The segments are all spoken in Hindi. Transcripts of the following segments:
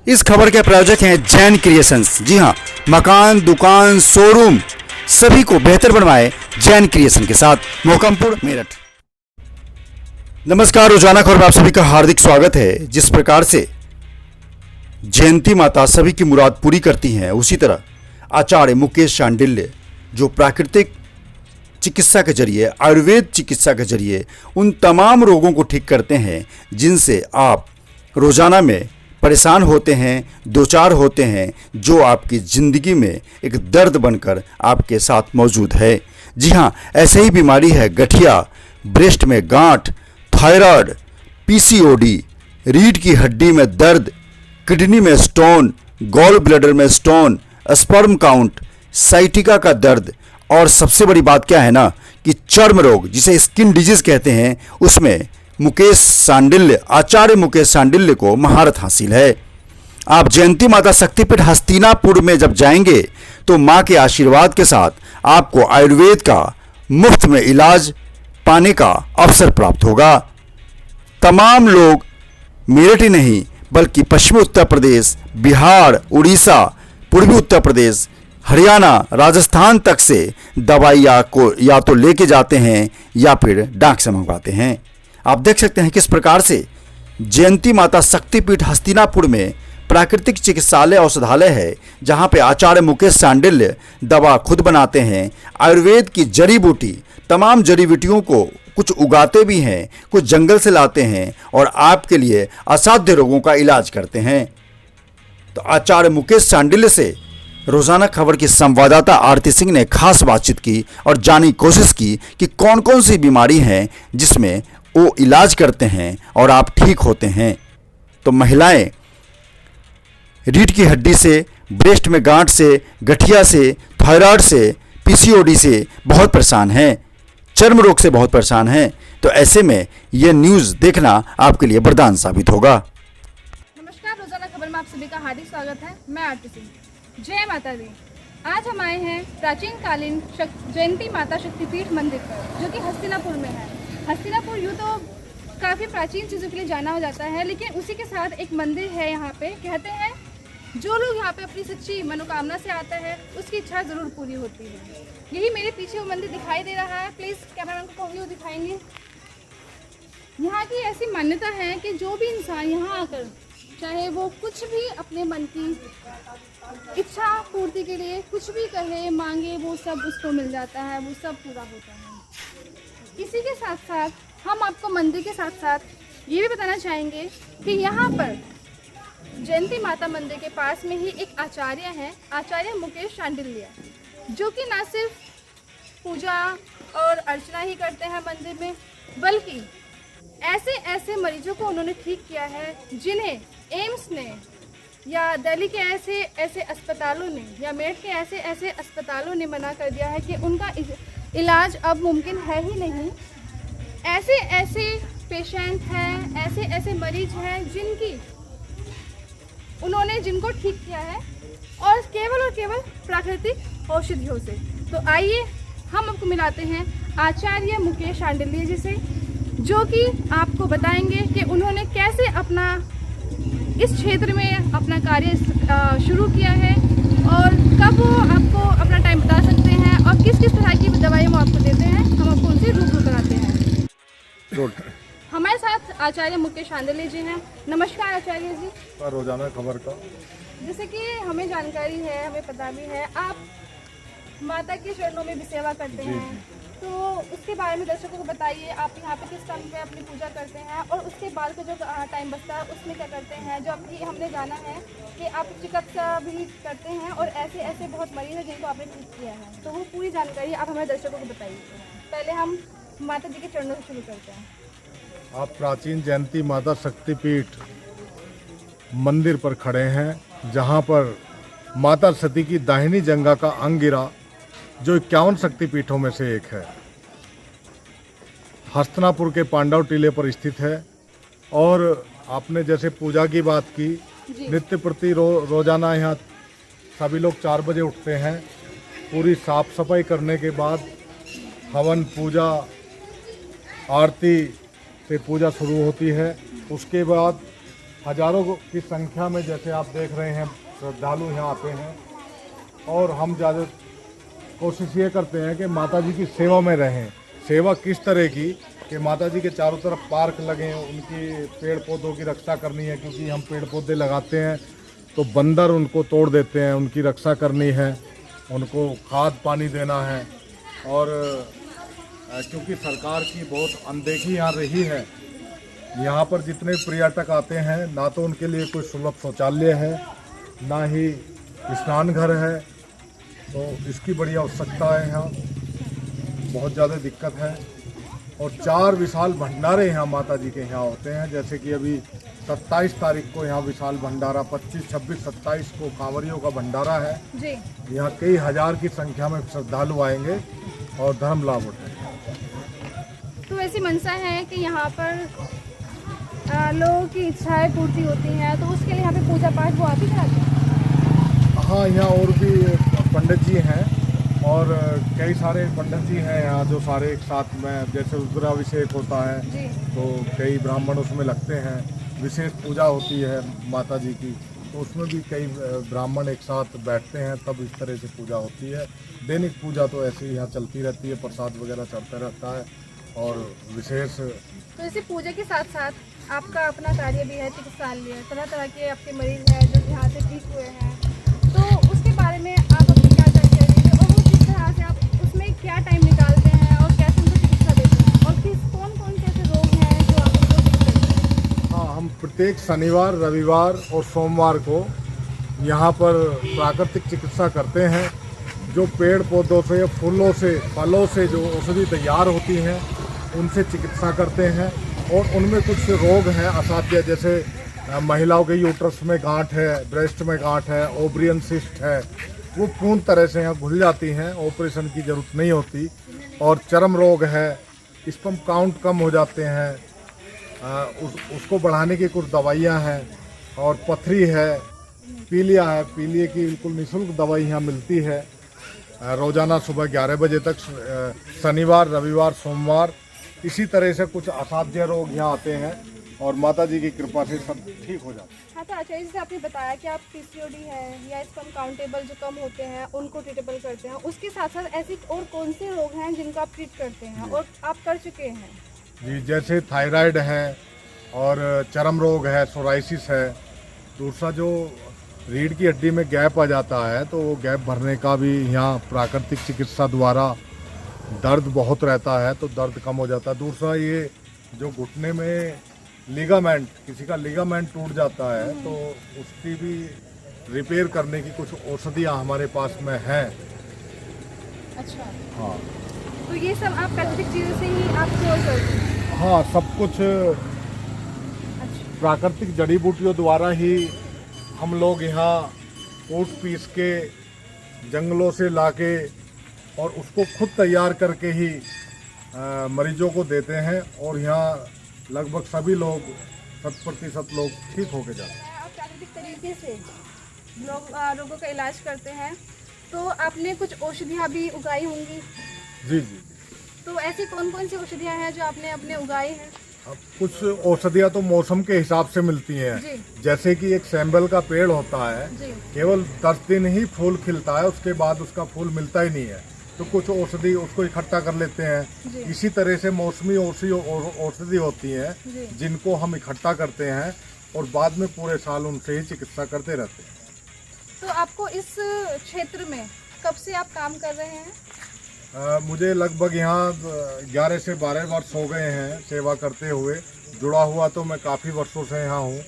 इस खबर के प्रायोजक हैं जैन क्रिएशंस। जी हाँ, मकान, दुकान, शोरूम सभी को बेहतर बनवाए जैन क्रिएशन के साथ, मोहकमपुर, मेरठ। नमस्कार, रोजाना खबर में आप सभी का हार्दिक स्वागत है। जिस प्रकार से जयंती माता सभी की मुराद पूरी करती हैं, उसी तरह आचार्य मुकेश शांडिल्य जो प्राकृतिक चिकित्सा के जरिए, आयुर्वेद चिकित्सा के जरिए उन तमाम रोगों को ठीक करते हैं जिनसे आप रोजाना में परेशान होते हैं, दो चार होते हैं, जो आपकी ज़िंदगी में एक दर्द बनकर आपके साथ मौजूद है। जी हाँ, ऐसे ही बीमारी है गठिया, ब्रेस्ट में गांठ, थायराइड, पीसीओडी, रीढ़ की हड्डी में दर्द, किडनी में स्टोन, गॉल ब्लैडर में स्टोन, स्पर्म काउंट, साइटिका का दर्द, और सबसे बड़ी बात क्या है ना कि चर्म रोग जिसे स्किन डिजीज कहते हैं, उसमें मुकेश शांडिल्य, आचार्य मुकेश शांडिल्य को महारत हासिल है। आप जयंती माता शक्तिपीठ हस्तिनापुर में जब जाएंगे तो मां के आशीर्वाद के साथ आपको आयुर्वेद का मुफ्त में इलाज पाने का अवसर प्राप्त होगा। तमाम लोग मेरठ ही नहीं बल्कि पश्चिमी उत्तर प्रदेश, बिहार, उड़ीसा, पूर्वी उत्तर प्रदेश, हरियाणा, राजस्थान तक से दवाइयाँ को या तो लेके जाते हैं या फिर डाक से मंगवाते हैं। आप देख सकते हैं किस प्रकार से जयंती माता शक्तिपीठ हस्तिनापुर में प्राकृतिक चिकित्सालय औषधालय है, जहां पे आचार्य मुकेश शांडिल्य दवा खुद बनाते हैं। आयुर्वेद की जड़ी बूटी, तमाम जड़ी बूटियों को कुछ उगाते भी हैं, कुछ जंगल से लाते हैं और आपके लिए असाध्य रोगों का इलाज करते हैं। तो आचार्य मुकेश शांडिल्य से रोजाना खबर की संवाददाता आरती सिंह ने खास बातचीत की और जानने की कोशिश की कि कौन कौन सी बीमारी है जिसमें वो इलाज करते हैं और आप ठीक होते हैं। तो महिलाएं रीढ़ की हड्डी से, ब्रेस्ट में गांठ से, गठिया से, थायराइड से, पीसीओडी से बहुत परेशान हैं, चर्म रोग से बहुत परेशान हैं। तो ऐसे में यह न्यूज़ देखना आपके लिए वरदान साबित होगा। नमस्कार, रोजाना खबर में आप सभी का हार्दिक स्वागत है। मैं आरती सिंह। जय माता दी। आज हम आए हैं प्राचीन कालीन जयंती माता शक्तिपीठ मंदिर पर, जो कि हस्तिनापुर में है। हस्तिनापुर यूँ तो काफ़ी प्राचीन चीज़ों के लिए जाना हो जाता है, लेकिन उसी के साथ एक मंदिर है यहाँ पे। कहते हैं जो लोग यहाँ पे अपनी सच्ची मनोकामना से आता है उसकी इच्छा ज़रूर पूरी होती है। यही मेरे पीछे वो मंदिर दिखाई दे रहा है। प्लीज़ कैमरामैन को कहूँगी वो दिखाएंगे। यहाँ की ऐसी मान्यता है कि जो भी इंसान यहाँ आकर चाहे वो कुछ भी अपने मन की इच्छा पूर्ति के लिए कुछ भी कहे, मांगे, वो सब उसको मिल जाता है, वो सब पूरा होता है। इसी के साथ साथ हम आपको मंदिर के साथ साथ ये भी बताना चाहेंगे कि यहाँ पर जयंती माता मंदिर के पास में ही एक आचार्य हैं, आचार्य मुकेश शांडिल्य, जो कि ना सिर्फ पूजा और अर्चना ही करते हैं मंदिर में, बल्कि ऐसे ऐसे मरीजों को उन्होंने ठीक किया है जिन्हें एम्स ने या दिल्ली के ऐसे ऐसे अस्पतालों ने या मेरठ के ऐसे ऐसे अस्पतालों ने मना कर दिया है कि उनका इलाज अब मुमकिन है ही नहीं। ऐसे ऐसे पेशेंट हैं, ऐसे ऐसे मरीज हैं जिनको ठीक किया है और केवल प्राकृतिक औषधियों से। तो आइए हम आपको मिलाते हैं आचार्य मुकेश शांडिल्य जी से, जो कि आपको बताएंगे कि उन्होंने कैसे अपना इस क्षेत्र में अपना कार्य शुरू किया है और कब वो आपको अपना टाइम बता सकते हैं और किस किस तरह की दवाइयाँ वो आपको देते हैं। हम आपको उनसे रूबरू कराते हैं। हमारे साथ आचार्य मुकेश शांडिल्य जी हैं। नमस्कार आचार्य जी। रोजाना खबर का जैसे कि हमें जानकारी है, हमें पता भी है, आप माता के चरणों में भी सेवा करते हैं, तो उसके बारे में दर्शकों को बताइए। आप यहाँ पे किस टाइम पे अपनी पूजा करते हैं और उसके बाद का जो टाइम बचता है उसमें क्या करते हैं। जो आपकी हमने जाना है कि आप चिकित्सा भी करते हैं और ऐसे ऐसे बहुत मरीज हैं जिनको आपने ठीक किया है, तो वो पूरी जानकारी आप हमारे दर्शकों को बताइए। पहले हम माता जी के चरणों से शुरू करते हैं। आप प्राचीन जयंती माता शक्तिपीठ मंदिर पर खड़े हैं, जहां पर माता सती की दाहिनी जंघा का अंग गिरा, जो 51 शक्तिपीठों में से एक है। हस्तिनापुर के पांडव टीले पर स्थित है। और आपने जैसे पूजा की बात की, नित्य प्रति रोजाना यहाँ सभी लोग 4 बजे उठते हैं। पूरी साफ सफाई करने के बाद हवन, पूजा, आरती से पूजा शुरू होती है। उसके बाद हजारों की संख्या में जैसे आप देख रहे हैं श्रद्धालु यहाँ आते हैं। और हम ज़्यादा कोशिश ये करते हैं कि माता जी की सेवा में रहें। सेवा किस तरह की कि माता जी के चारों तरफ पार्क लगे, उनकी पेड़ पौधों की रक्षा करनी है, क्योंकि हम पेड़ पौधे लगाते हैं तो बंदर उनको तोड़ देते हैं, उनकी रक्षा करनी है, उनको खाद पानी देना है। और क्योंकि सरकार की बहुत अनदेखी यहाँ रही है, यहाँ पर जितने पर्यटक आते हैं ना तो उनके लिए कोई सुलभ शौचालय है, ना ही स्नान घर है, तो इसकी बड़ी आवश्यकता है। यहाँ बहुत ज़्यादा दिक्कत है। और 4 विशाल भंडारे यहाँ माता जी के यहाँ होते हैं, जैसे कि अभी 27 तारीख को यहाँ विशाल भंडारा, 25, 26, 27 को कांवरियों का भंडारा है जी। यहाँ कई हजार की संख्या में श्रद्धालु आएंगे और धर्म लाभ उठाएंगे। तो ऐसी मंशा है कि यहाँ पर लोगों की इच्छाएं पूर्ति होती हैं, तो उसके लिए यहाँ पे पूजा पाठ वो आप ही कराते हैं? हाँ, यहाँ और भी पंडित जी हैं और कई सारे पंडित जी हैं यहाँ जो सारे एक साथ में, जैसे रुद्राभिषेक होता है जी। तो कई ब्राह्मण उसमें लगते हैं। विशेष पूजा होती है माता जी की, तो उसमें भी कई ब्राह्मण एक साथ बैठते हैं, तब इस तरह से पूजा होती है। दैनिक पूजा तो ऐसे ही यहाँ चलती रहती है, प्रसाद वगैरह चलता रहता है। और विशेष तो इसी पूजा के साथ साथ आपका अपना कार्य भी है, चिकित्सालय, तरह तरह के आपके मरीज हैं जो यहाँ से ठीक हुए हैं, तो उसके बारे में आप अपनी क्या जानकारी देंगे और वो किस तरह से आप उसमें क्या टाइम निकालते हैं और कैसे उनको चिकित्सा देते हैं और कौन कौन से ऐसे रोग हैं जो आप उनको ठीक करते हैं? हाँ, हम प्रत्येक शनिवार, रविवार और सोमवार को यहाँ पर प्राकृतिक चिकित्सा करते हैं। जो पेड़ पौधों से, फूलों से, फलों से जो औषधि तैयार होती हैं उनसे चिकित्सा करते हैं। और उनमें कुछ रोग हैं असाध्य, जैसे महिलाओं के यूट्रस में गांठ है, ब्रेस्ट में गांठ है, ओवरियन सिस्ट है, वो पूर्ण तरह से यहाँ घुल जाती हैं, ऑपरेशन की ज़रूरत नहीं होती। और चर्म रोग है, स्पर्म काउंट कम हो जाते हैं, उसको बढ़ाने की कुछ दवाइयाँ हैं। और पथरी है, पीलिया है, पीलिए की बिल्कुल निःशुल्क दवाई यहाँ मिलती है रोज़ाना सुबह 11 बजे तक, शनिवार, रविवार, सोमवार। इसी तरह से कुछ असाध्य रोग यहाँ आते हैं और माता जी की कृपा से सब ठीक हो जाता है। हाँ, तो अच्छा, जैसे आपने बताया कि आप पीसीओडी है या स्पर्म काउंटेबल जो कम होते हैं उनको ट्रीटेबल करते हैं, उसके साथ साथ ऐसे और कौन से रोग हैं जिनको आप ट्रीट करते हैं और आप कर चुके हैं? जी, जैसे थायराइड है और चर्म रोग है, सोराइसिस है। दूसरा जो रीढ़ की हड्डी में गैप आ जाता है तो वो गैप भरने का भी यहाँ प्राकृतिक चिकित्सा द्वारा, दर्द बहुत रहता है तो दर्द कम हो जाता है। दूसरा ये जो घुटने में लिगामेंट, किसी का लिगामेंट टूट जाता है तो उसकी भी रिपेयर करने की कुछ औषधियाँ हमारे पास में हैं। अच्छा, हाँ। तो ये सब आप प्राकृतिक चीज़ों से ही आप क्योर करते हैं? हाँ, सब कुछ अच्छा, प्राकृतिक जड़ी बूटियों द्वारा ही हम लोग यहाँ कूट पीस के जंगलों से लाके और उसको खुद तैयार करके ही मरीजों को देते हैं। और यहाँ लगभग सभी लोग, 100% लोग ठीक होके जाते हैं। आप प्राकृतिक तरीके से रोगों का इलाज करते हैं, तो आपने कुछ औषधियाँ भी उगाई होंगी? जी जी। तो ऐसी कौन कौन सी औषधियाँ हैं जो आपने अपने उगाई हैं? अब कुछ औषधियाँ तो मौसम के हिसाब से मिलती जी। हैं। जैसे कि एक सैम्बल का पेड़ होता है, जी। केवल 10 दिन ही फूल खिलता है, उसके बाद उसका फूल मिलता ही नहीं है, तो कुछ औषधि उसको इकट्ठा कर लेते जी। हैं। इसी तरह से मौसमी औषधि होती हैं जी। जिनको हम इकट्ठा करते हैं और बाद में पूरे साल उनसे ही चिकित्सा करते रहते हैं। तो आपको इस क्षेत्र में कब से आप काम कर रहे हैं? मुझे लगभग यहाँ 11 से 12 वर्ष हो गए हैं सेवा करते हुए। जुड़ा हुआ तो मैं काफ़ी वर्षों से यहाँ हूँ,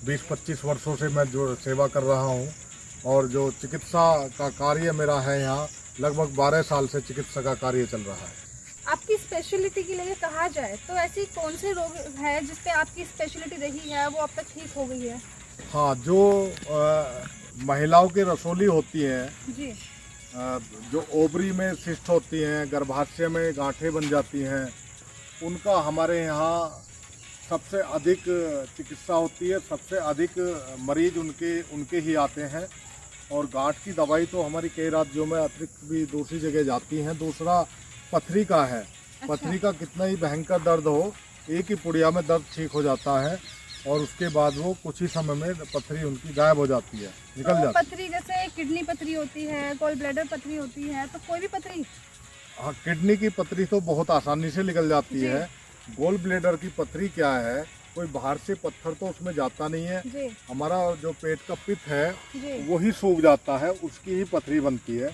20-25 वर्षों से मैं जो सेवा कर रहा हूँ। और जो चिकित्सा का कार्य मेरा है यहाँ, लगभग 12 साल से चिकित्सा का कार्य चल रहा है। आपकी स्पेशलिटी के लिए कहा जाए तो ऐसी कौन से रोग है जिस पे आपकी स्पेशलिटी रही है, वो अब तक ठीक हो गई है? हाँ, जो महिलाओं की रसोली होती हैं, जी। जो ओवरी में सिस्ट होती हैं, गर्भाशय में गांठें बन जाती हैं, उनका हमारे यहाँ सबसे अधिक चिकित्सा होती है। सबसे अधिक मरीज उनके ही आते हैं। और गांठ की दवाई तो हमारी कई राज्यों में अतिरिक्त भी दूसरी जगह जाती हैं। दूसरा पथरी का है। अच्छा। पथरी का कितना ही भयंकर दर्द हो, एक ही पुड़िया में दर्द ठीक हो जाता है। और उसके बाद वो कुछ ही समय में पथरी उनकी गायब हो जाती है, निकल तो जाती है। पथरी जैसे किडनी पथरी होती है, गॉल ब्लैडर पथरी होती है, तो कोई भी पथरी? हाँ, किडनी की पथरी तो बहुत आसानी से निकल जाती जी। है। गोल ब्लेडर की पथरी क्या है, कोई बाहर से पत्थर तो उसमें जाता नहीं है, जी हमारा जो पेट का पित्त है जी। वही सूख जाता है, उसकी ही पथरी बनती है।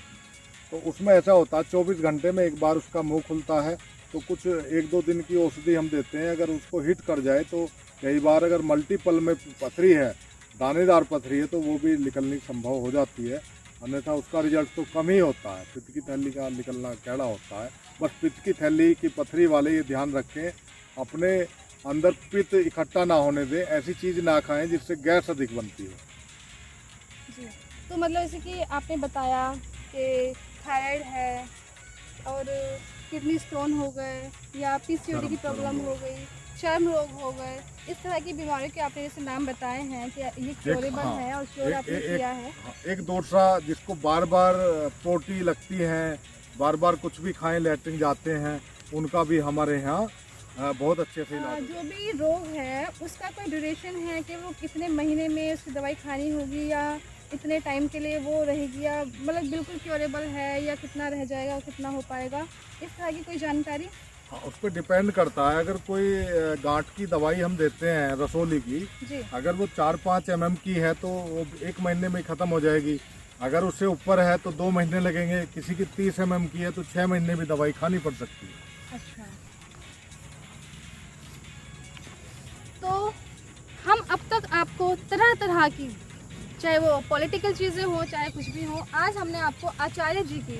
तो उसमें ऐसा होता है 24 घंटे में एक बार उसका मुंह खुलता है, तो कुछ 1-2 दिन की औषधि हम देते हैं। अगर उसको हिट कर जाए तो कई बार अगर मल्टीपल में पथरी है, दानेदार पथरी है, तो वो भी निकलनी संभव हो जाती है। अन्यथा उसका रिजल्ट तो कम ही होता है। पित्त की थैली का निकलना कैड़ा होता है। बस पित्त की थैली की पथरी वाले ये ध्यान रखें, अपने अंदर पित्त इकट्ठा ना होने दें, ऐसी चीज़ ना खाएं जिससे गैस अधिक बनती हो। जी तो मतलब जैसे कि आपने बताया कि थायराइड है और किडनी स्टोन हो गए या पीसीओडी की प्रॉब्लम हो गई, चर्म रोग हो गए, इस तरह की बीमारियों के आपने जैसे नाम बताए हैं कि ये क्योरेबल हाँ, है और क्योर आपने किया है। एक दूसरा जिसको बार बार पोटी लगती हैं, बार बार कुछ भी खाएं लैट्रिन जाते हैं, उनका भी हमारे यहाँ बहुत अच्छे से इलाज जो भी रोग है उसका कोई ड्यूरेशन है कि वो कितने महीने में उसकी दवाई खानी होगी या इतने टाइम के लिए वो रहेगी, या मतलब बिल्कुल क्योरेबल है या कितना रह जाएगा और कितना हो पाएगा, इस तरह की कोई जानकारी? हाँ, उस पर डिपेंड करता है। अगर कोई गांठ की दवाई हम देते हैं रसोली की, जी अगर वो 4-5 mm की है तो वो 1 महीने में ख़त्म हो जाएगी। अगर उससे ऊपर है तो 2 महीने लगेंगे। किसी की 30 mm की है तो 6 महीने भी दवाई खानी पड़ सकती है। अच्छा, तो हम अब तक आपको तरह तरह की, चाहे वो पॉलिटिकल चीज़ें हो चाहे कुछ भी हो, आज हमने आपको आचार्य जी की,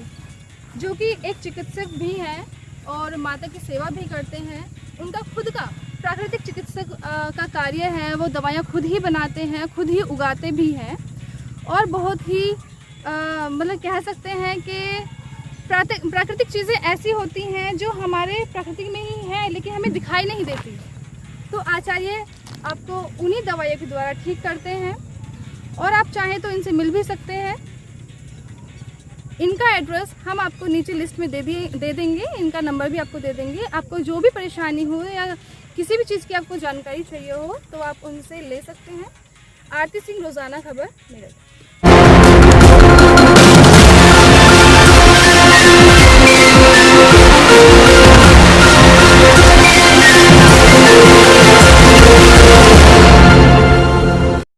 जो कि एक चिकित्सक भी हैं और माता की सेवा भी करते हैं, उनका खुद का प्राकृतिक चिकित्सक का कार्य है। वो दवाइयाँ खुद ही बनाते हैं, खुद ही उगाते भी हैं और बहुत ही मतलब कह सकते हैं कि प्राकृतिक चीज़ें ऐसी होती हैं जो हमारे प्रकृति में ही है लेकिन हमें दिखाई नहीं देती। तो आचार्य आपको उन्हीं दवाइयों के द्वारा ठीक करते हैं और आप चाहें तो इनसे मिल भी सकते हैं। इनका एड्रेस हम आपको नीचे लिस्ट में दे देंगे, इनका नंबर भी आपको दे देंगे। आपको जो भी परेशानी हो या किसी भी चीज़ की आपको जानकारी चाहिए हो तो आप उनसे ले सकते हैं। आरती सिंह, रोज़ाना खबर, मेरठ।